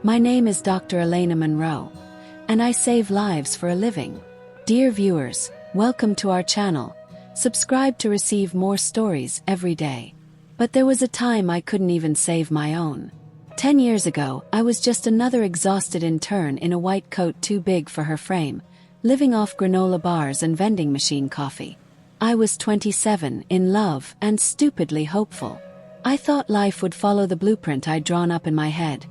My name is Dr. Elena Monroe, and I save lives for a living. Dear viewers, welcome to our channel. Subscribe to receive more stories every day. But there was a time I couldn't even save my own. 10 years ago, I was just another exhausted intern in a white coat too big for her frame, living off granola bars and vending machine coffee. I was 27, in love, and stupidly hopeful. I thought life would follow the blueprint I'd drawn up in my head.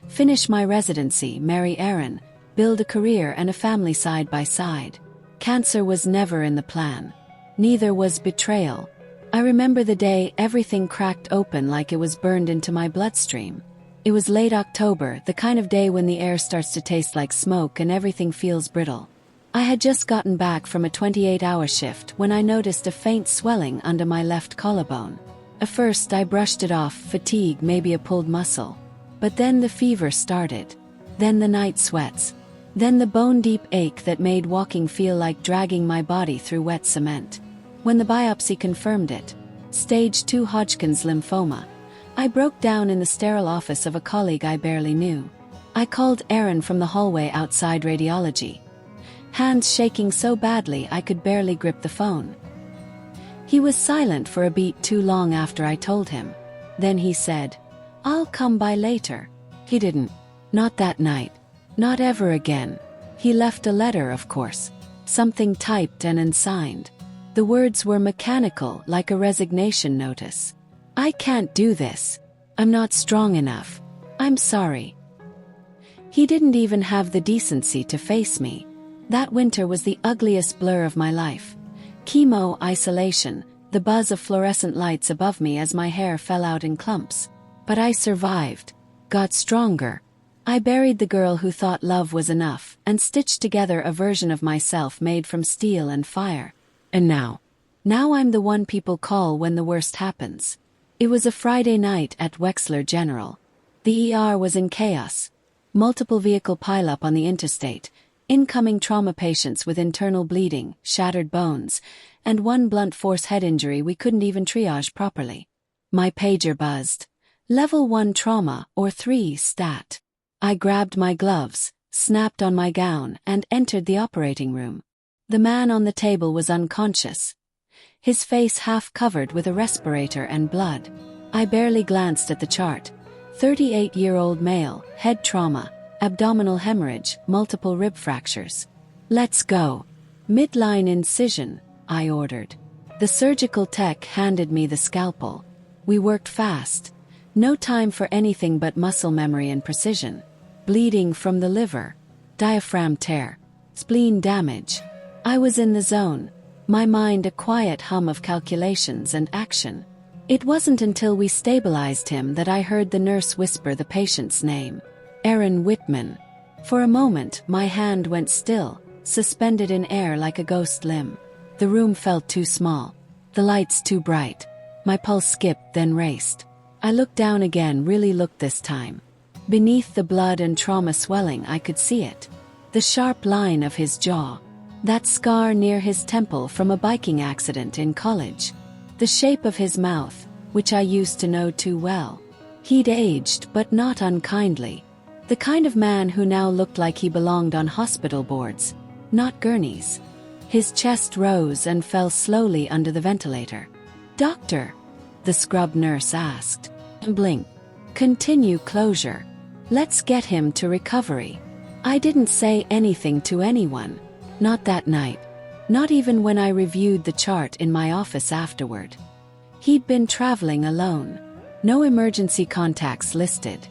Finish my residency, marry Aaron, build a career and a family side by side. Cancer was never in the plan. Neither was betrayal. I remember the day everything cracked open like it was burned into my bloodstream. It was late October, the kind of day when the air starts to taste like smoke and everything feels brittle. I had just gotten back from a 28-hour shift when I noticed a faint swelling under my left collarbone. At first I brushed it off, fatigue, maybe a pulled muscle. But then the fever started. Then the night sweats. Then the bone-deep ache that made walking feel like dragging my body through wet cement. When the biopsy confirmed it, stage 2 Hodgkin's lymphoma, I broke down in the sterile office of a colleague I barely knew. I called Aaron from the hallway outside radiology, hands shaking so badly I could barely grip the phone. He was silent for a beat too long after I told him. Then he said, "I'll come by later." He didn't. Not that night. Not ever again. He left a letter, of course. Something typed and unsigned. The words were mechanical, like a resignation notice. "I can't do this. I'm not strong enough. I'm sorry." He didn't even have the decency to face me. That winter was the ugliest blur of my life. Chemo, isolation, the buzz of fluorescent lights above me as my hair fell out in clumps. But I survived. Got stronger. I buried the girl who thought love was enough, and stitched together a version of myself made from steel and fire. And now I'm the one people call when the worst happens. It was a Friday night at Wexler General. The ER was in chaos. Multiple vehicle pileup on the interstate, incoming trauma patients with internal bleeding, shattered bones, and one blunt force head injury we couldn't even triage properly. My pager buzzed. Level 1 trauma, or 3 stat. I grabbed my gloves, snapped on my gown, and entered the operating room. The man on the table was unconscious, his face half covered with a respirator and blood. I barely glanced at the chart. 38-year-old male, head trauma, abdominal hemorrhage, multiple rib fractures. "Let's go." "Midline incision," I ordered. The surgical tech handed me the scalpel. We worked fast. No time for anything but muscle memory and precision. Bleeding from the liver. Diaphragm tear. Spleen damage. I was in the zone. My mind a quiet hum of calculations and action. It wasn't until we stabilized him that I heard the nurse whisper the patient's name. Aaron Whitman. For a moment, my hand went still, suspended in air like a ghost limb. The room felt too small. The lights too bright. My pulse skipped, then raced. I looked down again, really looked this time. Beneath the blood and trauma swelling I could see it. The sharp line of his jaw. That scar near his temple from a biking accident in college. The shape of his mouth, which I used to know too well. He'd aged, but not unkindly. The kind of man who now looked like he belonged on hospital boards, not gurneys. His chest rose and fell slowly under the ventilator. "Doctor?" the scrub nurse asked. Blink. "Continue closure. Let's get him to recovery." I didn't say anything to anyone. Not that night. Not even when I reviewed the chart in my office afterward. He'd been traveling alone. No emergency contacts listed.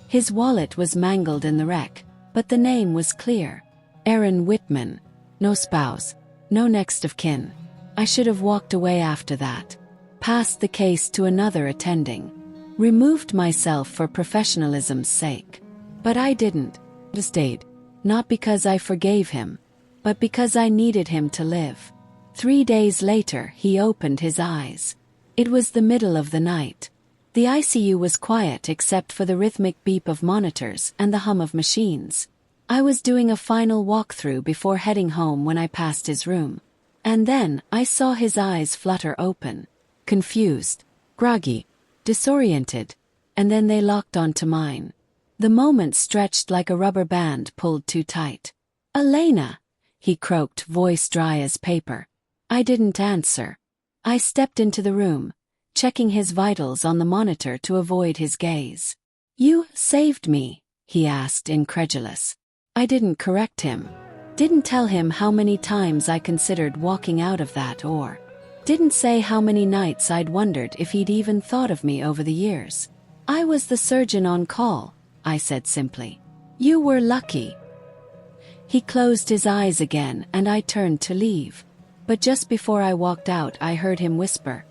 His wallet was mangled in the wreck, but the name was clear. Aaron Whitman. No spouse. No next of kin. I should have walked away after that. Passed the case to another attending. Removed myself for professionalism's sake. But I didn't. Stayed. Not because I forgave him, but because I needed him to live. 3 days later, he opened his eyes. It was the middle of the night. The ICU was quiet except for the rhythmic beep of monitors and the hum of machines. I was doing a final walkthrough before heading home when I passed his room. And then I saw his eyes flutter open. Confused, groggy, disoriented, and then they locked onto mine. The moment stretched like a rubber band pulled too tight. "Elena," he croaked, voice dry as paper. I didn't answer. I stepped into the room, checking his vitals on the monitor to avoid his gaze. "You saved me?" he asked, incredulous. I didn't correct him. Didn't tell him how many times I considered walking out of that, or didn't say how many nights I'd wondered if he'd even thought of me over the years. "I was the surgeon on call," I said simply. "You were lucky." He closed his eyes again and I turned to leave. But just before I walked out, I heard him whisper,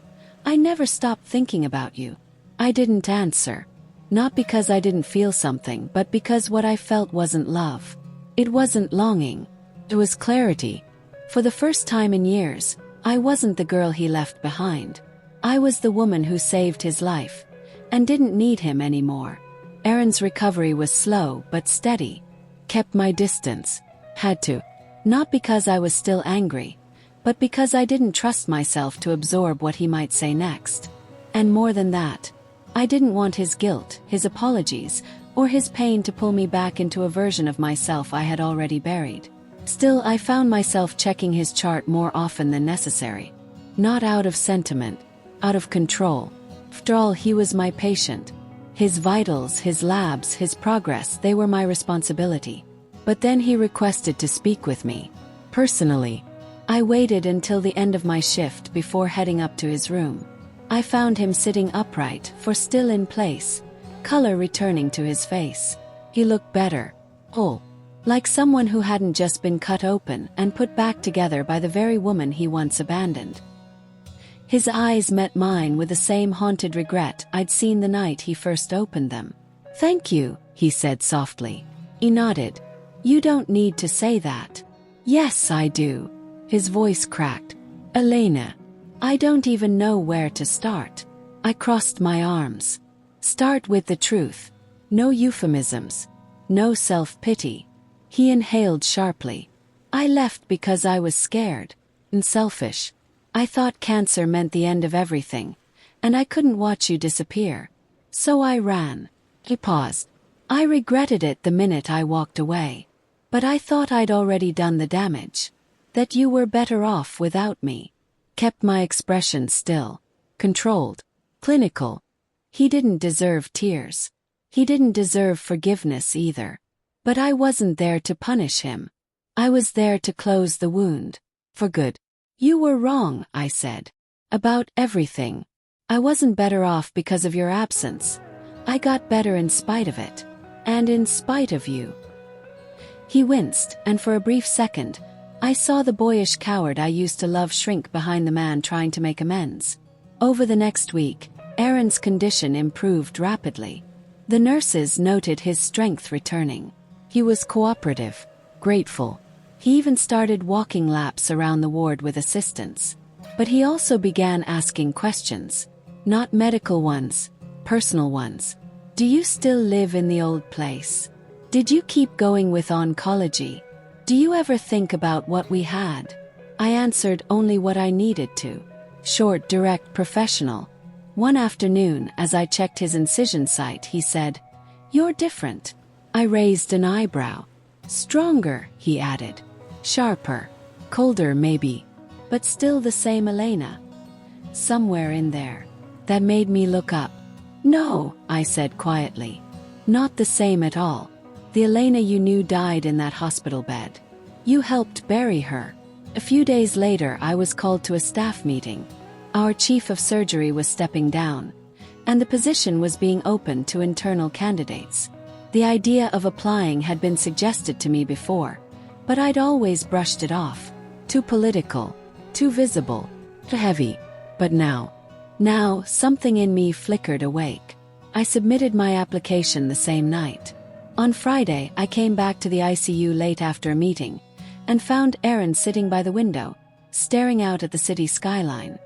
"I never stopped thinking about you." I didn't answer. Not because I didn't feel something, but because what I felt wasn't love. It wasn't longing. It was clarity. For the first time in years, I wasn't the girl he left behind. I was the woman who saved his life, and didn't need him anymore. Aaron's recovery was slow but steady. Kept my distance. Had to. Not because I was still angry, but because I didn't trust myself to absorb what he might say next. And more than that, I didn't want his guilt, his apologies, or his pain to pull me back into a version of myself I had already buried. Still, I found myself checking his chart more often than necessary. Not out of sentiment, out of control. After all, he was my patient. His vitals, his labs, his progress, they were my responsibility. But then he requested to speak with me. Personally. I waited until the end of my shift before heading up to his room. I found him sitting upright, for still in place, color returning to his face. He looked better, whole, like someone who hadn't just been cut open and put back together by the very woman he once abandoned. His eyes met mine with the same haunted regret I'd seen the night he first opened them. "Thank you," he said softly. He nodded. "You don't need to say that." "Yes, I do." His voice cracked. "Elena, I don't even know where to start." I crossed my arms. "Start with the truth. No euphemisms. No self-pity." He inhaled sharply. "I left because I was scared. And selfish. I thought cancer meant the end of everything, and I couldn't watch you disappear. So I ran." He paused. "I regretted it the minute I walked away. But I thought I'd already done the damage. That you were better off without me." Kept my expression still. Controlled. Clinical. He didn't deserve tears. He didn't deserve forgiveness either. But I wasn't there to punish him. I was there to close the wound. For good. "You were wrong," I said. "About everything. I wasn't better off because of your absence. I got better in spite of it. And in spite of you." He winced, and for a brief second, I saw the boyish coward I used to love shrink behind the man trying to make amends. Over the next week, Aaron's condition improved rapidly. The nurses noted his strength returning. He was cooperative, grateful. He even started walking laps around the ward with assistants. But he also began asking questions. Not medical ones, personal ones. "Do you still live in the old place? Did you keep going with oncology? Do you ever think about what we had?" I answered only what I needed to. Short, direct, professional. One afternoon, as I checked his incision site, he said, "You're different." I raised an eyebrow. "Stronger," he added. "Sharper. Colder, maybe. But still the same Elena." Somewhere in there. That made me look up. "No," I said quietly. "Not the same at all. The Elena you knew died in that hospital bed. You helped bury her." A few days later, I was called to a staff meeting. Our chief of surgery was stepping down, and the position was being opened to internal candidates. The idea of applying had been suggested to me before, but I'd always brushed it off. Too political, too visible, too heavy. But now, something in me flickered awake. I submitted my application the same night. On Friday, I came back to the ICU late after a meeting, and found Aaron sitting by the window, staring out at the city skyline.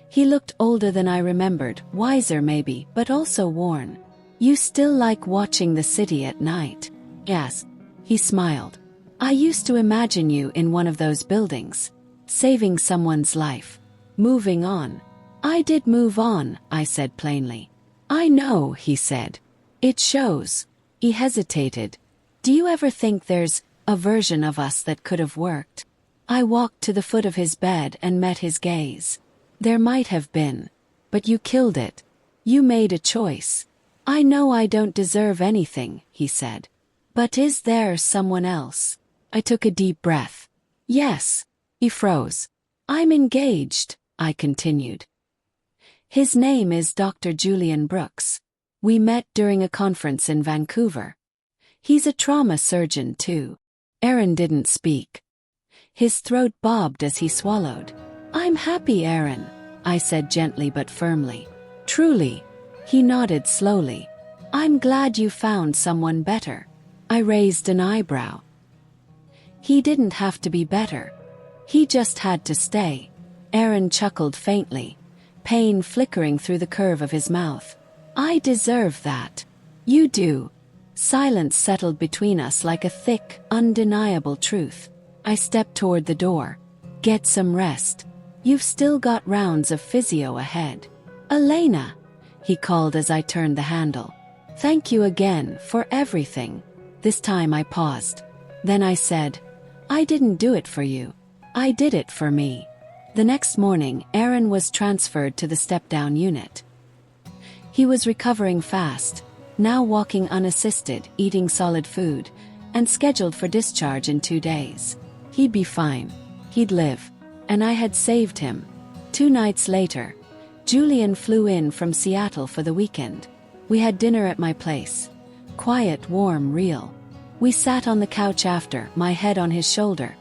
He looked older than I remembered, wiser maybe, but also worn. "You still like watching the city at night?" "Yes." He smiled. "I used to imagine you in one of those buildings, saving someone's life, moving on." "I did move on," I said plainly. "I know," he said. "It shows." He hesitated. Do you ever think there's a version of us that could have worked? I walked to the foot of his bed and met his gaze. There might have been. But you killed it. You made a choice. I know I don't deserve anything, he said. But is there someone else? I took a deep breath. Yes. He froze. I'm engaged, I continued. His name is Dr. Julian Brooks. We met during a conference in Vancouver. He's a trauma surgeon too. Aaron didn't speak. His throat bobbed as he swallowed. I'm happy, Aaron, I said gently but firmly. Truly. He nodded slowly. I'm glad you found someone better. I raised an eyebrow. He didn't have to be better. He just had to stay. Aaron chuckled faintly, pain flickering through the curve of his mouth. I deserve that. You do. Silence settled between us like a thick, undeniable truth. I stepped toward the door. Get some rest. You've still got rounds of physio ahead. Elena, he called as I turned the handle. Thank you again for everything. This time I paused. Then I said, I didn't do it for you. I did it for me. The next morning, Aaron was transferred to the step-down unit. He was recovering fast, now walking unassisted, eating solid food, and scheduled for discharge in 2 days. He'd be fine. He'd live. And I had saved him. 2 nights later, Julian flew in from Seattle for the weekend. We had dinner at my place. Quiet, warm, real. We sat on the couch after, my head on his shoulder,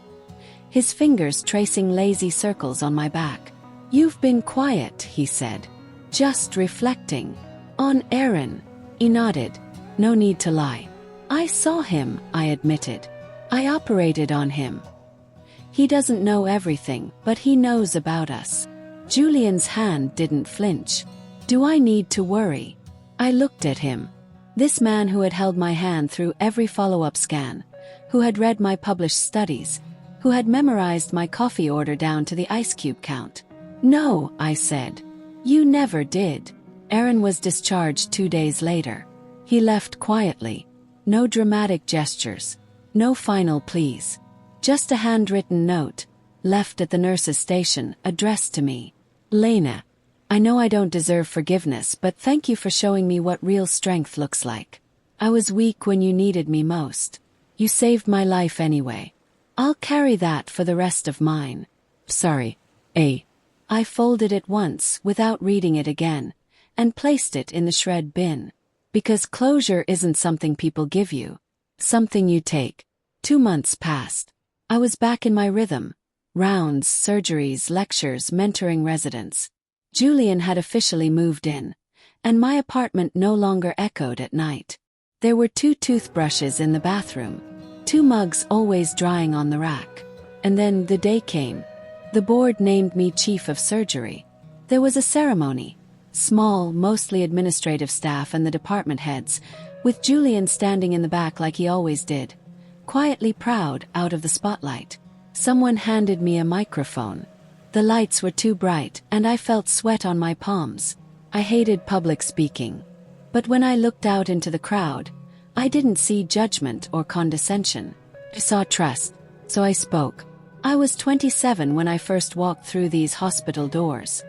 his fingers tracing lazy circles on my back. You've been quiet, he said. Just reflecting. On Aaron. He nodded. No need to lie. I saw him, I admitted. I operated on him. He doesn't know everything, but he knows about us. Julian's hand didn't flinch. Do I need to worry? I looked at him. This man who had held my hand through every follow-up scan, who had read my published studies, who had memorized my coffee order down to the ice cube count. No, I said. You never did. Aaron was discharged 2 days later. He left quietly. No dramatic gestures. No final pleas. Just a handwritten note, left at the nurse's station, addressed to me. Lena, I know I don't deserve forgiveness, but thank you for showing me what real strength looks like. I was weak when you needed me most. You saved my life anyway. I'll carry that for the rest of mine. Sorry. I folded it once without reading it again, and placed it in the shred bin. Because closure isn't something people give you. Something you take. 2 months passed. I was back in my rhythm. Rounds, surgeries, lectures, mentoring residents. Julian had officially moved in, and my apartment no longer echoed at night. There were 2 toothbrushes in the bathroom, 2 mugs always drying on the rack. And then the day came. The board named me chief of surgery. There was a ceremony. Small, mostly administrative staff and the department heads, with Julian standing in the back like he always did, quietly proud out of the spotlight. Someone handed me a microphone. The lights were too bright, and I felt sweat on my palms. I hated public speaking. But when I looked out into the crowd, I didn't see judgment or condescension. I saw trust, so I spoke. I was 27 when I first walked through these hospital doors.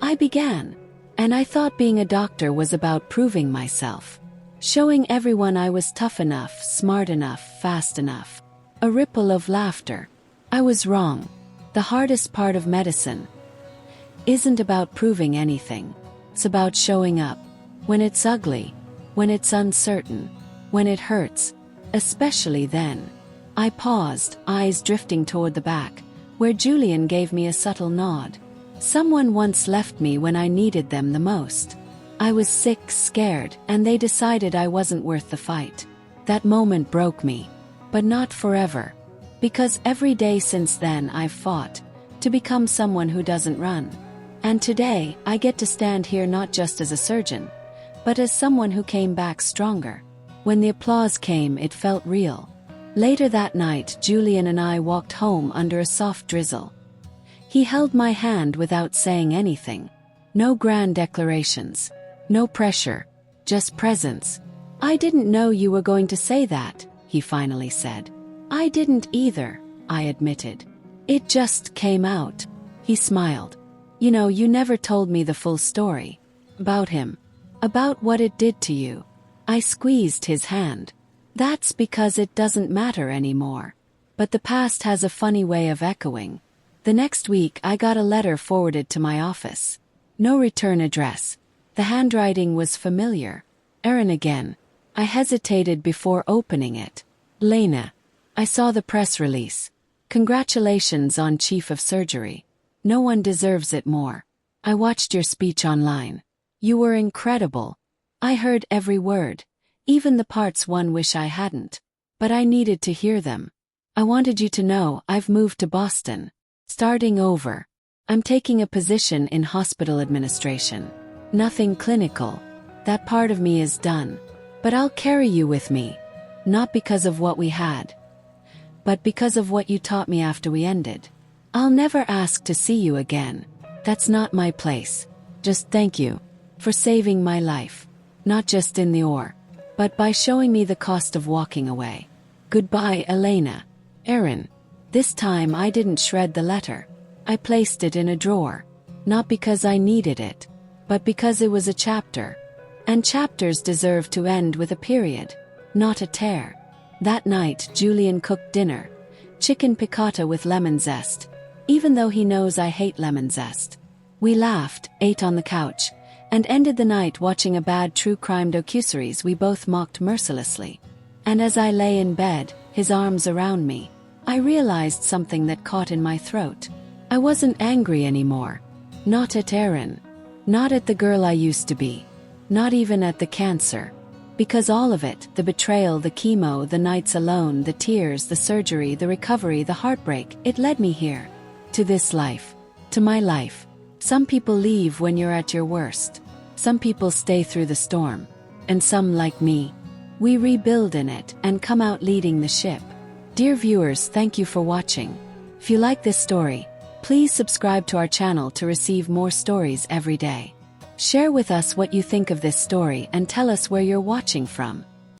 I began, and I thought being a doctor was about proving myself. Showing everyone I was tough enough, smart enough, fast enough. A ripple of laughter. I was wrong. The hardest part of medicine isn't about proving anything. It's about showing up. When it's ugly. When it's uncertain. When it hurts. Especially then. I paused, eyes drifting toward the back, where Julian gave me a subtle nod. Someone once left me when I needed them the most. I was sick, scared, and they decided I wasn't worth the fight. That moment broke me. But not forever. Because every day since then I've fought to become someone who doesn't run. And today, I get to stand here not just as a surgeon, but as someone who came back stronger. When the applause came, it felt real. Later that night, Julian and I walked home under a soft drizzle. He held my hand without saying anything. No grand declarations. No pressure. Just presence. I didn't know you were going to say that, he finally said. I didn't either, I admitted. It just came out. He smiled. You know, you never told me the full story. About him. About what it did to you. I squeezed his hand. That's because it doesn't matter anymore. But the past has a funny way of echoing. The next week I got a letter forwarded to my office. No return address. The handwriting was familiar. Aaron again. I hesitated before opening it. Lena. I saw the press release. Congratulations on Chief of Surgery. No one deserves it more. I watched your speech online. You were incredible. I heard every word, even the parts one wish I hadn't. But I needed to hear them. I wanted you to know I've moved to Boston. Starting over. I'm taking a position in hospital administration. Nothing clinical. That part of me is done. But I'll carry you with me. Not because of what we had, but because of what you taught me after we ended. I'll never ask to see you again. That's not my place. Just thank you for saving my life. Not just in the OR, but by showing me the cost of walking away. Goodbye, Elena. Aaron. This time I didn't shred the letter. I placed it in a drawer. Not because I needed it, but because it was a chapter. And chapters deserve to end with a period, not a tear. That night Julian cooked dinner. Chicken piccata with lemon zest. Even though he knows I hate lemon zest. We laughed, ate on the couch, and ended the night watching a bad true crime docuseries we both mocked mercilessly. And as I lay in bed, his arms around me, I realized something that caught in my throat. I wasn't angry anymore. Not at Aaron. Not at the girl I used to be. Not even at the cancer. Because all of it, the betrayal, the chemo, the nights alone, the tears, the surgery, the recovery, the heartbreak, it led me here. To this life. To my life. Some people leave when you're at your worst. Some people stay through the storm. And some, like me, we rebuild in it and come out leading the ship. Dear viewers, thank you for watching. If you like this story, please subscribe to our channel to receive more stories every day. Share with us what you think of this story and tell us where you're watching from.